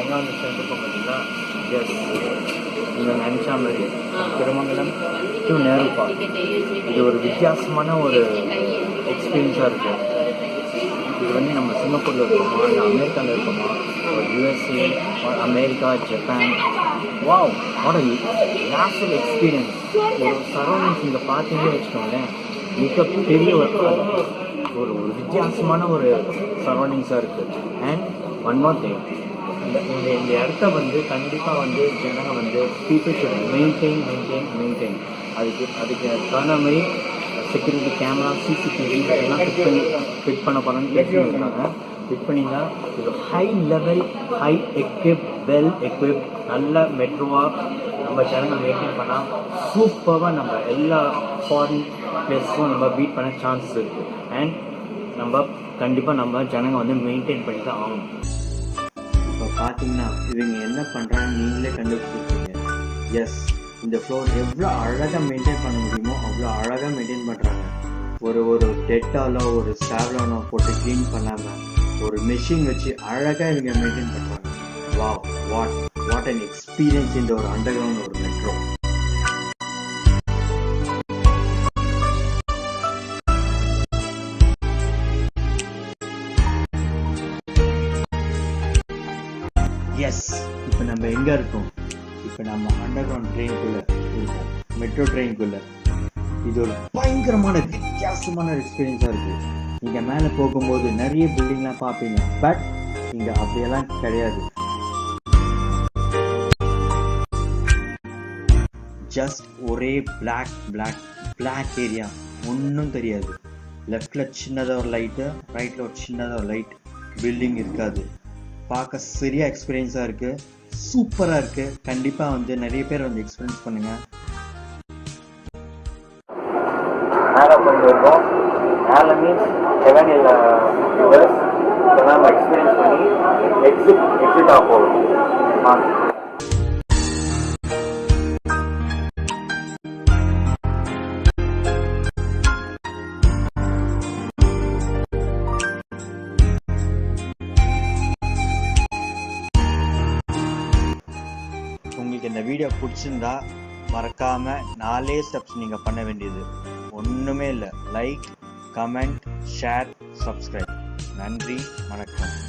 எல்லாம் வந்து சேர்ந்துருக்கோம் பார்த்தீங்களா. எஸ், நீங்கள் நினச்சா மாதிரி திருமங்கலம் டு நேரு பார்க். இது ஒரு வித்தியாசமான ஒரு எக்ஸ்பீரியன்ஸாக இருக்குது. இது வந்து நம்ம சிங்கப்பூரில் இருக்கோமா, இல்லை அமெரிக்காவில் இருக்கோமா, ஒரு USA, America, Japan. Wow, what a natural experience. ஒரு சரௌண்டிங்ஸ் இங்கே பார்த்தீங்கன்னு வச்சுக்கோங்களேன், மிகப்பெரிய ஒரு வித்தியாசமான ஒரு சரௌண்டிங்ஸாக இருக்குது. அண்ட் ஒன் மோர் திங், இந்த இடத்த வந்து கண்டிப்பாக வந்து ஜனங்க வந்து பீப்புள் ஷுட் மெயின்டைன். அதுக்கு தகுந்த மாதிரி செக்யூரிட்டி கேமரா, சிசிடிவி எல்லாம் ஃபிட் பண்ண போகிறோன்னு பேசியிருக்காங்க. ஃபிட் பண்ணிங்கன்னா இது high level, high equip, well equip, நல்ல மெட்ரோவாக நம்ம ஜனங்க மெயின்டைன் பண்ணால் சூப்பராக நம்ம எல்லா ஃபாரின் பிளேஸும் நம்ம பீட் பண்ண சான்ஸ் இருக்குது. அண்ட் நம்ம கண்டிப்பாக நம்ம ஜனங்க வந்து மெயின்டைன் பண்ணி தான் ஆகணும். இப்போ பார்த்தீங்கன்னா இவங்க என்ன பண்ணுறாங்க நீங்களே கண்டுபிடிச்சிருக்கீங்க. எஸ், இந்த ஃப்ளோர் எவ்வளோ அழகாக மெயின்டைன் பண்ண முடியுமோ அவ்வளோ அழகாக மெயின்டைன் பண்ணுறாங்க. ஒரு டெட்டாலோ ஒரு சாவ்லானோ போட்டு க்ளீன் பண்ணாமல் ஒரு மெஷின் வச்சு அழகாக இவங்க மெயின்டைன் பண்ணுறாங்க. வாட் அன் எக்ஸ்பீரியன்ஸ் இந்த ஒரு அண்டர் கிரவுண்ட் ஒரு மெட்ரோ. எஸ், இப்போ நம்ம எங்கே இருக்கோம்? இப்போ நம்ம அண்டர் கிரவுண்ட் ட்ரெயின்குள்ளே இருக்கோம், மெட்ரோ ட்ரெயின்குள்ளே. இது ஒரு பயங்கரமான வித்தியாசமான எக்ஸ்பீரியன்ஸாக இருக்குது. நீங்கள் மேலே போகும்போது நிறைய பில்டிங்லாம் பார்ப்பீங்க, பட் இங்கே அப்படியெல்லாம் கிடையாது. ஜஸ்ட் ஒரே பிளாக் ஏரியா, ஒன்றும் தெரியாது. லெஃப்டில் சின்னதாக ஒரு லைட்டு, ரைட்டில் ஒரு சின்னதாக ஒரு லைட், பில்டிங் இருக்காது. பார்க்க சரியாக எக்ஸ்பீரியன்ஸாக இருக்குது, சூப்பராக இருக்குது. கண்டிப்பாக வந்து நிறைய பேர் வந்து எக்ஸ்பீரியன்ஸ் பண்ணுங்கள். மேலே போயிருக்கோம். மேலே மீன்ஸ் செவனில் நம்ம எக்ஸ்பீரியன்ஸ் பண்ணி எக்ஸிட் ஆக போகும். உங்களுக்கு இந்த வீடியோ பிடிச்சிருந்தா மறக்காமல் 4 ஸ்டெப்ஸ் நீங்கள் பண்ண வேண்டியது ஒன்றுமே இல்லை. Like, comment, share, subscribe. நன்றி, வணக்கம்.